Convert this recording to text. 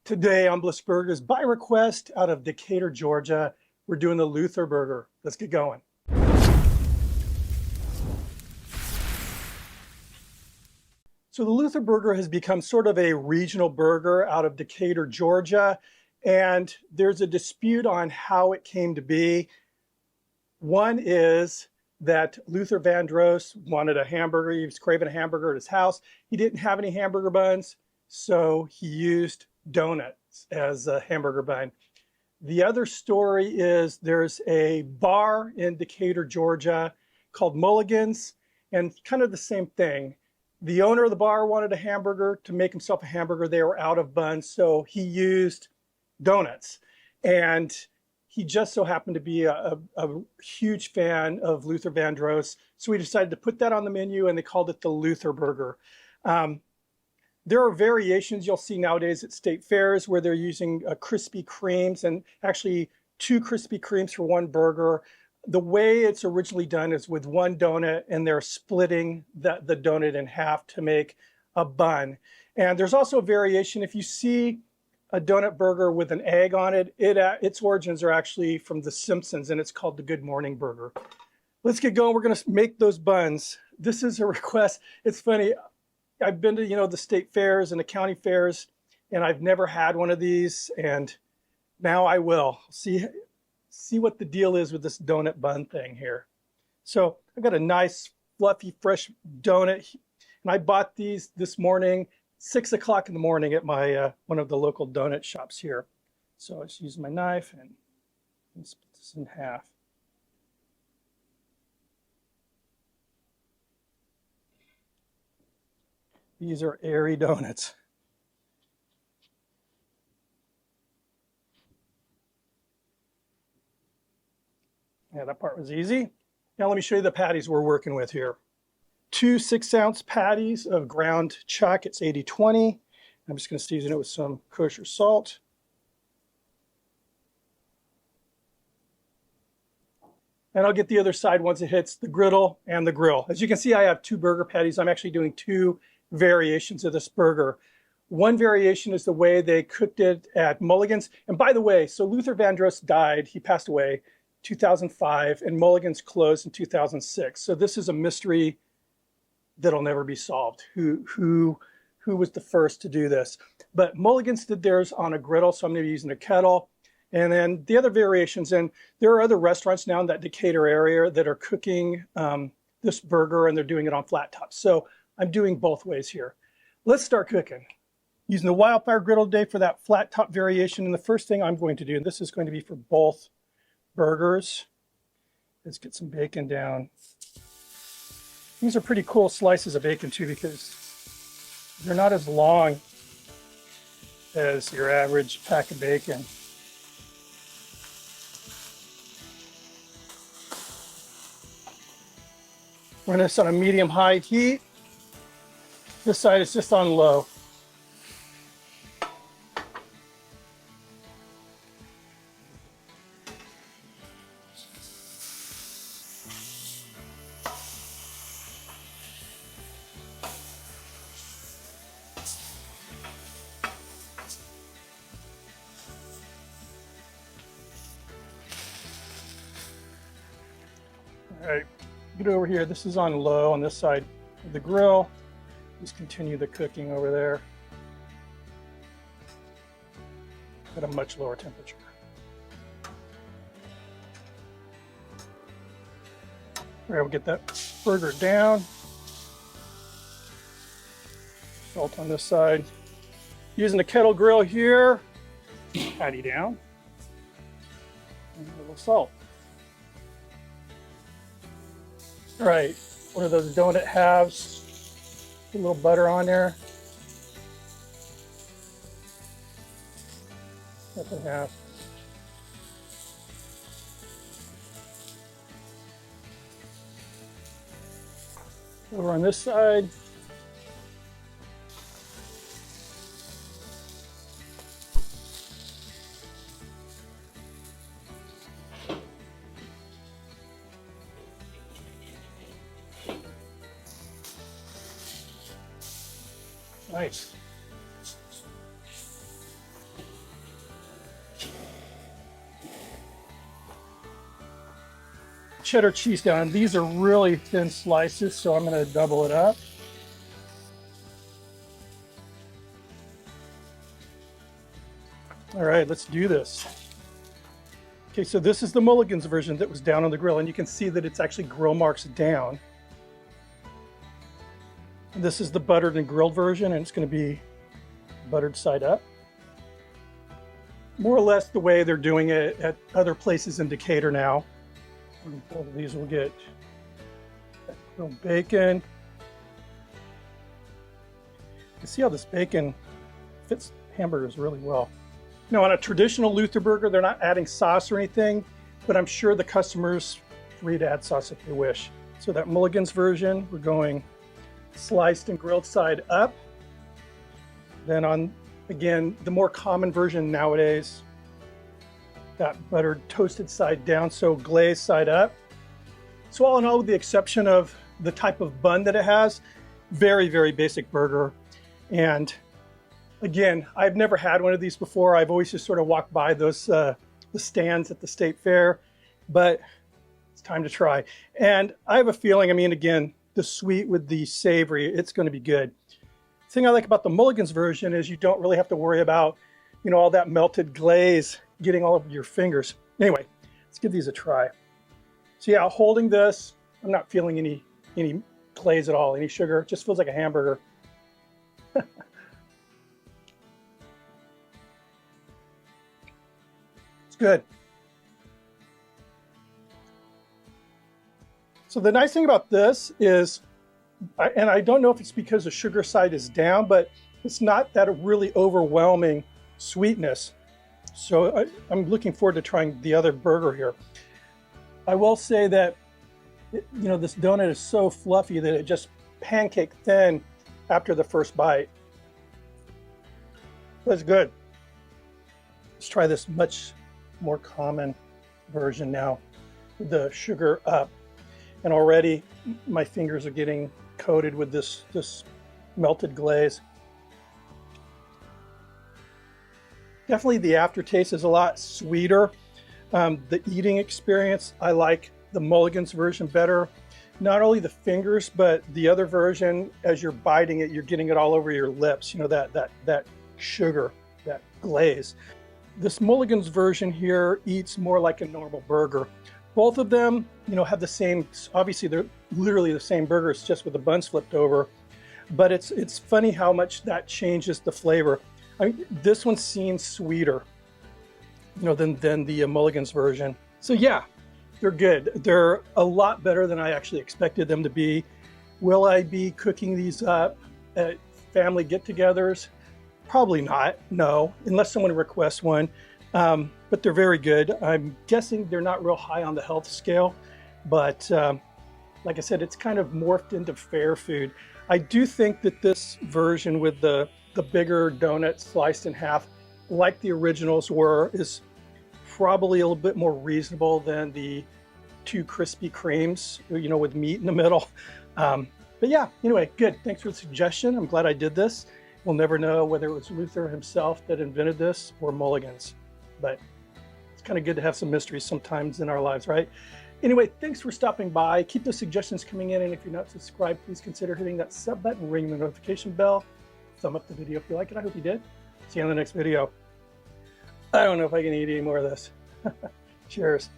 Today on Ballistic Burgers, by request out of Decatur, Georgia, we're doing the Luther Burger. Let's get going. So the Luther Burger has become sort of a regional burger out of Decatur, Georgia, and there's a dispute on how it came to be. One is that Luther Vandross wanted a hamburger. He was craving a hamburger at his house. He didn't have any hamburger buns, so he used donuts as a hamburger bun. The other story is there's a bar in Decatur, Georgia called Mulligan's, and kind of the same thing. The owner of the bar wanted a hamburger to make himself a hamburger. They were out of buns, so he used donuts. And he just so happened to be a huge fan of Luther Vandross, so he decided to put that on the menu, and they called it the Luther Burger. There are variations you'll see nowadays at state fairs where they're using Krispy Kremes, and actually 2 Krispy Kremes for 1 burger. The way it's originally done is with 1 donut, and they're splitting the donut in half to make a bun. And there's also a variation. If you see a donut burger with an egg on it, its origins are actually from The Simpsons, and it's called the Good Morning Burger. Let's get going. We're going to make those buns. This is a request. It's funny. I've been to, the state fairs and the county fairs, and I've never had one of these, and now I will. See what the deal is with this donut bun thing here. So I've got a nice, fluffy, fresh donut, and I bought these this morning, 6 o'clock in the morning at my one of the local donut shops here. So I just use my knife and split this in half. These are airy donuts. Yeah, that part was easy. Now let me show you the patties we're working with here. 2 6-ounce patties of ground chuck. It's 80/20. I'm just going to season it with some kosher salt. And I'll get the other side once it hits the griddle and the grill. As you can see, I have 2 burger patties. I'm actually doing 2 variations of this burger. One variation is the way they cooked it at Mulligan's. And by the way, so Luther Vandross died. He passed away 2005, and Mulligan's closed in 2006. So this is a mystery that'll never be solved. Who was the first to do this? But Mulligan's did theirs on a griddle, so I'm going to be using a kettle. And then the other variations, and there are other restaurants now in that Decatur area that are cooking this burger, and they're doing it on flat tops. So I'm doing both ways here. Let's start cooking. Using the wildfire griddle today for that flat top variation. And the first thing I'm going to do, and this is going to be for both burgers, let's get some bacon down. These are pretty cool slices of bacon too, because they're not as long as your average pack of bacon. Run this on a medium-high heat. This side is just on low. All right, get over here. This is on low on this side of the grill. Just continue the cooking over there at a much lower temperature. All right, we'll get that burger down. Salt on this side. Using the kettle grill here, patty down, and a little salt. All right, one of those donut halves. A little butter on there. Cut in half. Over on this side. Nice. cheddar cheese down. These are really thin slices, so I'm going to double it up. All right, let's do this. Okay, so this is the Mulligan's version that was down on the grill, and you can see that it's actually grill marks down. And this is the buttered and grilled version, and it's going to be buttered side up. More or less the way they're doing it at other places in Decatur now. Both of these will get grilled bacon. You can see how this bacon fits hamburgers really well. Now, on a traditional Luther burger, they're not adding sauce or anything, but I'm sure the customer's free to add sauce if they wish. So that Mulligan's version, we're going sliced and grilled side up. Then on, again, the more common version nowadays, that buttered toasted side down, so glazed side up. So all in all, with the exception of the type of bun that it has, very, very basic burger. And again, I've never had one of these before. I've always just sort of walked by those the stands at the state fair, but it's time to try. And I have a feeling, I mean, again, the sweet with the savory, it's going to be good. The thing I like about the Mulligan's version is you don't really have to worry about, you know, all that melted glaze getting all over your fingers. Anyway, let's give these a try. So yeah, holding this, I'm not feeling any glaze at all, any sugar. It just feels like a hamburger. It's good. So the nice thing about this is, and I don't know if it's because the sugar side is down, but it's not that really overwhelming sweetness. So I'm looking forward to trying the other burger here. I will say that, you know, this donut is so fluffy that it just pancake thin after the first bite. That's good. Let's try this much more common version now with the sugar up. And already my fingers are getting coated with this melted glaze. Definitely the aftertaste is a lot sweeter. The eating experience, I like the Mulligan's version better. Not only the fingers, but the other version, as you're biting it, you're getting it all over your lips. You know, that sugar, that glaze. This Mulligan's version here eats more like a normal burger. Both of them, you know, have the same, obviously they're literally the same burgers, just with the buns flipped over. But it's funny how much that changes the flavor. I mean, this one seems sweeter, you know, than the Mulligan's version. So yeah, they're good. They're a lot better than I actually expected them to be. Will I be cooking these up at family get-togethers? Probably not, no, unless someone requests one. But they're very good. I'm guessing they're not real high on the health scale, but like I said, it's kind of morphed into fair food. I do think that this version with the bigger donut sliced in half, like the originals were, is probably a little bit more reasonable than the two Krispy Kremes, you know, with meat in the middle. But yeah, anyway, good. Thanks for the suggestion. I'm glad I did this. We'll never know whether it was Luther himself that invented this or Mulligan's, but it's kind of good to have some mysteries sometimes in our lives, right? Anyway, thanks for stopping by. Keep the suggestions coming in, and if you're not subscribed, please consider hitting that sub button, ring the notification bell. Thumb up the video if you like it. I hope you did. See you on the next video. I don't know if I can eat any more of this. Cheers.